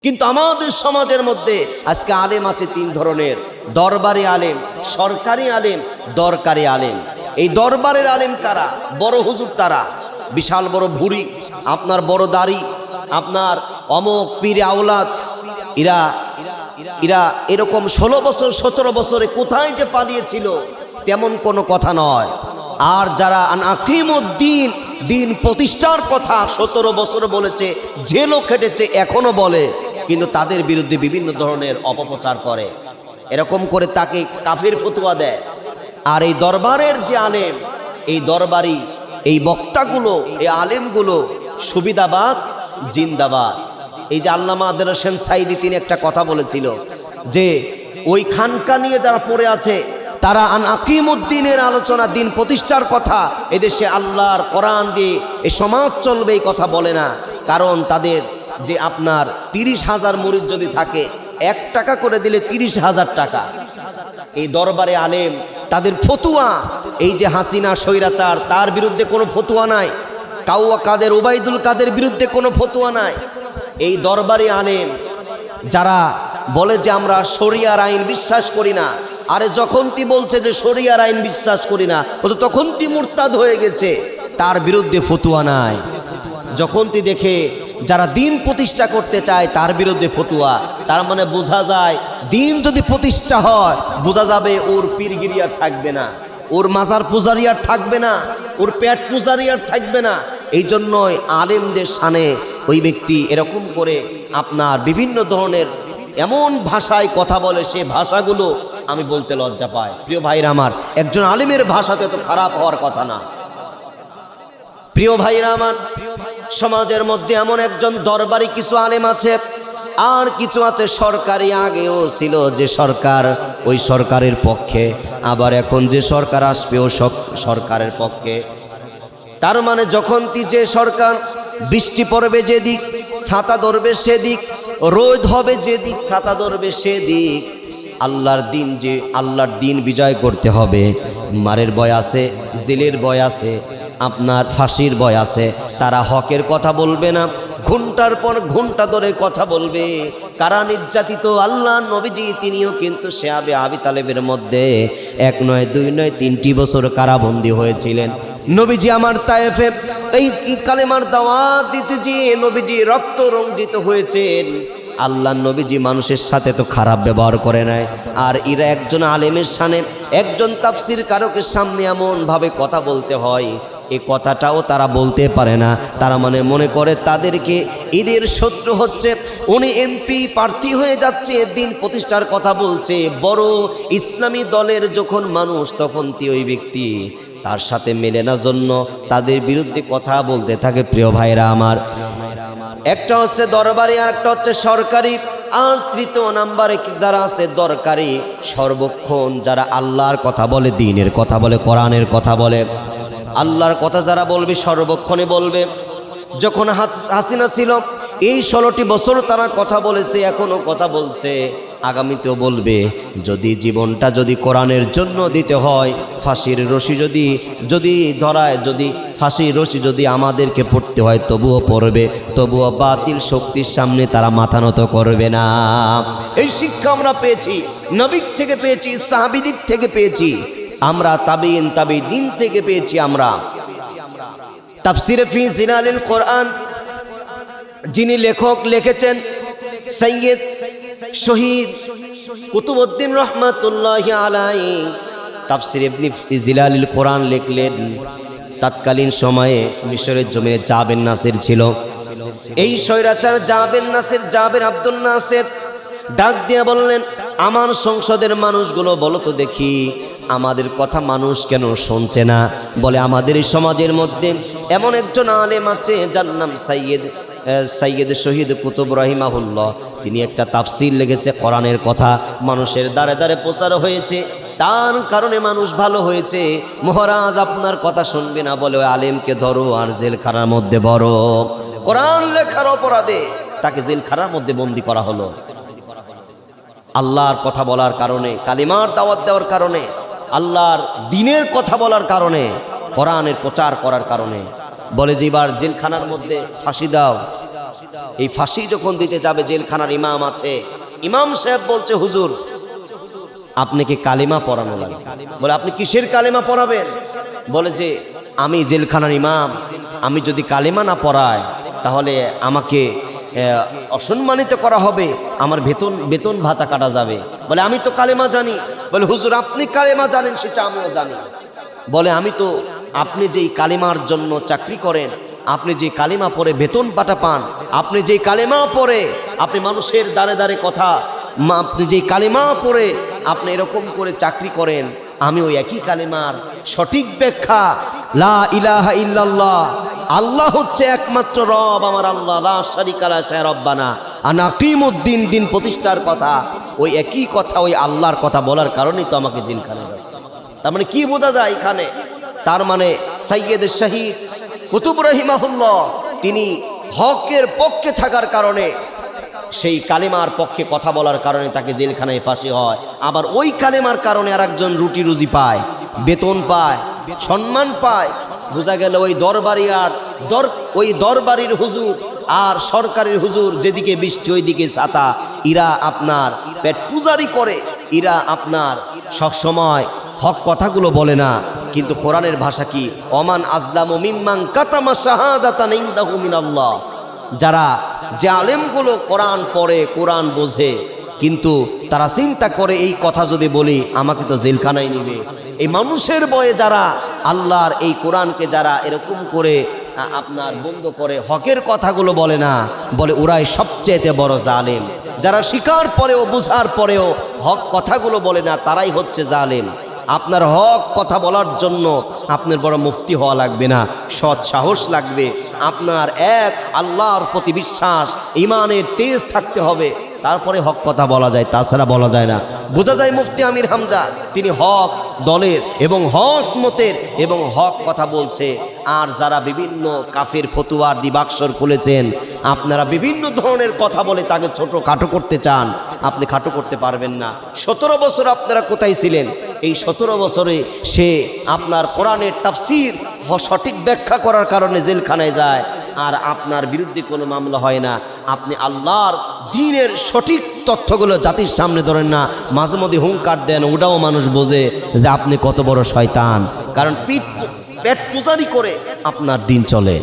কিন্তু আমাদের সমাজের মধ্যে আজকে আলেম আছে তিন ধরনের: দরবারি আলেম, সরকারি আলেম, দরকারি আলেম। এই দরবারের আলেম কারা? বড় হুজুর তারা, বিশাল বড় ভুঁড়ি, আপনার বড় দাড়ি, আপনার অমক পীরে আওলাদ। এরা এরা এরকম 16 বছর 17 বছরে কোথায় যে পালিয়েছিল তেমন কোনো কথা নয়। আর যারা আকিমুদ্দিন, দিন প্রতিষ্ঠার কথা 17 বছর বলেছে, জেলও খেটেছে, এখনো বলে, কিন্তু তাদের বিরুদ্ধে বিভিন্ন ধরনের অপপ্রচার করে, এরকম করে তাকে কাফের ফতোয়া দেয়। আর এই দরবারের যে আলেম, এই দরবারি এই বক্তাগুলো, এই আলেমগুলো সুবিধাবাদ, জিন্দাবাদ। এই যে আল্লামা আদের হোসেন সাইদি তিনি একটা কথা বলেছিল যে ওই খানকা নিয়ে যারা পড়ে আছে তারা আকিমুদ্দিনের আলোচনা, দিন প্রতিষ্ঠার কথা, এদেশে আল্লাহর কোরআন দিয়ে এই সমাজ চলবে এই কথা বলে না। কারণ তাদের যে আপনার 30,000 মুরিদ যদি থাকে, 1 টাকা করে দিলে 30,000 টাকা। এই দরবারে আলেম তাদের ফতুয়া, এই যে হাসিনা স্বৈরাচার তার বিরুদ্ধে কোনো ফতুয়া নাই, কাউয়া কাদের, ওবায়দুল কাদের বিরুদ্ধে কোনো ফতুয়া নাই। এই দরবারে আলেম যারা বলে যে আমরা শরিয়ার আইন বিশ্বাস করি না, আরে যখন তি বলছে যে শরিয়ার আইন বিশ্বাস করি না, ও তো তখন তি মুরতাদ হয়ে গেছে, তার বিরুদ্ধে ফতুয়া নাই। যখন তি দেখে যারা দিন প্রতিষ্ঠা করতে চায় তার বিরুদ্ধে ফতুয়া, তার মানে বোঝা যায় দিন যদি প্রতিষ্ঠা হয়, বোঝা যাবে ওর পীরগিরি আর থাকবে না, ওর মাজার পূজারি আর থাকবে না, ওর পেট পূজারি আর থাকবে না। এই জন্যই আলেমদের শানে ওই ব্যক্তি এরকম করে আপনার বিভিন্ন ধরনের এমন ভাষায় কথা বলে, সে ভাষাগুলো আমি বলতে লজ্জা পাই। প্রিয় ভাইরা আমার, একজন আলেমের ভাষাতে তো খারাপ হওয়ার কথা না। প্রিয় ভাইরা আমার, সমাজের মধ্যে এমন একজন দরবারি কিছু আলেম আছে, আর কিছু আছে সরকারি। আগেও ছিল যে সরকার, ওই সরকারের পক্ষে, আবার এখন যে সরকার আসবে ও সরকারের পক্ষে। তার মানে যখন যে সরকার, বৃষ্টি পড়বে যেদিক ছাতা ধরবে সেদিক, রোদ হবে যেদিক ছাতা ধরবে সেদিক। আল্লাহর দিন, যে আল্লাহর দিন বিজয় করতে হবে, মারের ভয় আছে, জেলের ভয় আছে, আপনার ফাঁসির ভয় আছে। তারা হকের কথা বলবে না, ঘন্টার পর ঘন্টা ধরে কথা বলবে। কারা নির্যাতিত? আল্লাহ নবীজি তিনিও কিন্তু শেয়াবে আবি তালেবের মধ্যে 1 নয় 2 নয় 3টি বছর কারাবন্দী হয়েছিলেন। নবীজি আমার তায়েফে এই কালেমার দাওয়াত দিতে গিয়ে নবীজি রক্ত রঞ্জিত হয়েছেন। আল্লাহ নবীজি মানুষের সাথে তো খারাপ ব্যবহার করে নাই। আর এরা একজন আলেমের সামনে, একজন তাফসির কারকের সামনে এমনভাবে কথা বলতে হয়, এই কথাটাও তারা বলতে পারে না। তারা মানে মনে করে তাদেরকে এদের শত্রু হচ্ছে, উনি এমপি প্রার্থী হয়ে যাচ্ছে, দিন প্রতিষ্ঠার কথা বলছে, বড় ইসলামী দলের যখন মানুষ, তখন ওই ব্যক্তি তার সাথে মেলে না জন্য তাদের বিরুদ্ধে কথা বলতে থাকে। প্রিয় ভাইরা আমার, একটা হচ্ছে দরবারি আর একটা হচ্ছে সরকারি। আর 3য় নাম্বারে যারা আছে দরকারি, সর্বক্ষণ যারা আল্লাহর কথা বলে, দ্বীনের কথা বলে, কোরআনের কথা বলে, আল্লাহর কথা যারা বলবে সর্বক্ষণে বলবে। যখন হাসিনা ছিল এই 16টি বছর তারা কথা বলেছে, এখনো কথা বলছে, আগামীতেও বলবে। যদি জীবনটা যদি কোরআনের জন্য দিতে হয়, ফাঁসির রশি যদি ধরায়, যদি ফাঁসির রশি যদি আমাদেরকে পড়তে হয়, তবুও পড়বে, তবুও বাতিল শক্তির সামনে তারা মাথা নত করবে না। এই শিক্ষা আমরা পেয়েছি, নবী থেকে পেয়েছি, সাহাবীদের থেকে পেয়েছি, আমরা তাবিঈন থেকে পেয়েছি। আমরা তাফসিরে ফি জিলালিল কোরআন, যিনি লেখক লিখেছেন সৈয়দ শহীদ কুতুবউদ্দিন রহমাতুল্লাহি আলাইহি, তাফসির ইবনে জিলালিল কোরআন লিখলেন। তৎকালীন সময়ে মিশরের জমিনে জাবের নাসির ছিল। এই স্বৈরাচার জাবের আব্দুল নাসির ডাক দিয়ে বললেন, আমার সংসদের মানুষগুলো বলো তো দেখি, আমাদের কথা মানুষ কেন শুনছে না? বলে, আমাদের এই সমাজের মধ্যে এমন একজন আলেম আছে যার নাম সৈয়দ শহীদ কুতুব রহিমাহুল্লাহ। তিনি একটা তাফসির লিখেছে, কোরআনের কথা মানুষের দ্বারে দ্বারে প্রচার হয়েছে, তার কারণে মানুষ ভালো হয়েছে। মহারাজ আপনার কথা শুনবে না বলে ওই আলেমকে ধরো আর জেলখানার মধ্যে ভরো। কোরআন লেখার অপরাধে তাকে জেলখানার মধ্যে বন্দী করা হলো। আল্লাহর কথা বলার কারণে, কালিমার দাওয়াত দেওয়ার কারণে, আল্লাহর দ্বীনের কথা বলার কারণে, কোরআনের প্রচার করার কারণে। বলে যে এবার জেলখানার মধ্যে ফাঁসি দাও, এই ফাঁসি যখন দিতে যাবে, জেলখানার ইমাম আছে, ইমাম সাহেব বলছে, হুজুর আপনি কি কালিমা পড়ানো লাগে? বলে আপনি কিসের কালিমা পড়াবেন? বলে যে আমি জেলখানার ইমাম, আমি যদি কালিমা না পড়াই তাহলে আমাকে অসম্মানিত করা হবে, আমার বেতন ভাতা কাটা যাবে। বলে আমি তো কালেমা জানি। বলে হুজুর আপনি কালেমা জানেন সেটা আমিও জানি। বলে আমি তো, আপনি যেই কালেমার জন্য চাকরি করেন, আপনি যে কালেমা পড়ে বেতন পাটা পান, আপনি যেই কালেমা পড়ে আপনি মানুষের দ্বারে দ্বারে কথা, আপনি যেই কালেমা পড়ে আপনি এরকম করে চাকরি করেন, আমি ওই একই কালেমার সঠিক ব্যাখ্যা লা ইলাহা ইল্লাল্লাহ, আল্লাহ হচ্ছে একমাত্র রব, আমার আল্লাহ, লা শারিকা লাহু শায় রব্বানা আনা আকিমুদ্দিন, দিন প্রতিষ্ঠার কথা, ওই একই কথা, ওই আল্লাহর কথা বলার কারণেই তো আমাকে জেলখানায় যাচ্ছে। তার মানে কি বোঝা যায় এখানে? তার মানে সাইয়্যিদ শহীদ কুতুব রাহিমাহুল্লাহ তিনি হকের পক্ষে থাকার কারণে, সেই কালেমার পক্ষে কথা বলার কারণে তাকে জেলখানায় ফাঁসি হয়। আবার ওই কালেমার কারণে আর একজন রুটি রুজি পায়, বেতন পায়, সম্মান পায়। বোঝা গেল ওই দরবারি আর ওই দরবারির হুজুর আর সরকারের হুজুর, যেদিকে বৃষ্টি ওইদিকে ছাতা, ইরা আপনার পেট পূজারি করে, ইরা আপনার সবসময় হক কথাগুলো বলে না। কিন্তু কোরআনের ভাষা কি? ওমান আজলামু মিম্মান কাতামা শাহাদাতান ইনদাহু মিনাল্লাহ। যারা যে আলেমগুলো কোরআন পড়ে, কোরআন বোঝে, কিন্তু তারা চিন্তা করে এই কথা যদি বলি আমাকে তো জেলখানায় নিবে, এই মানুষের ভয়ে যারা আল্লাহর এই কোরআনকে যারা এরকম করে আপনার বন্ধ করে হকের কথাগুলো বলে না, বলে ওরাই সবচেয়ে বড় জালেম। যারা স্বীকার পরেও বোঝার পরেও হক কথাগুলো বলে না, তারাই হচ্ছে জালেম। আপনার হক কথা বলার জন্য আপনার বড় মুফতি হওয়া লাগবে না, সৎ সাহস লাগবে, আপনার এক আল্লাহর প্রতি বিশ্বাস, ইমানের তেজ থাকতে হবে, তারপরে হক কথা বলা যায়, তাছাড়া বলা যায় না। বোঝা যায় মুফতি আমির হামজা তিনি হক দলের এবং হক মতের এবং হক কথা বলছে। আর যারা বিভিন্ন কাফের ফতুয়ার দিবাক্ষর খুলেছেন, আপনারা বিভিন্ন ধরনের কথা বলে তাকে ছোট খাটো করতে চান, আপনি খাটো করতে পারবেন না। 17 বছর আপনারা কোথায় ছিলেন? এই 17 বছরে সে আপনার কোরআনের তাফসীর সঠিক ব্যাখ্যা করার কারণে জেলখানায় যায়, আর আপনার বিরুদ্ধে কোনো মামলা হয় না। আপনি আল্লাহর দ্বীনের সঠিক তথ্যগুলো জাতির সামনে ধরেন না, মাঝে মধ্যে হুঙ্কার দেন, ওটাও মানুষ বোঝে যে আপনি কত বড় শয়তান। কারণ পেট পূজারি করে আপনার দিন চলে।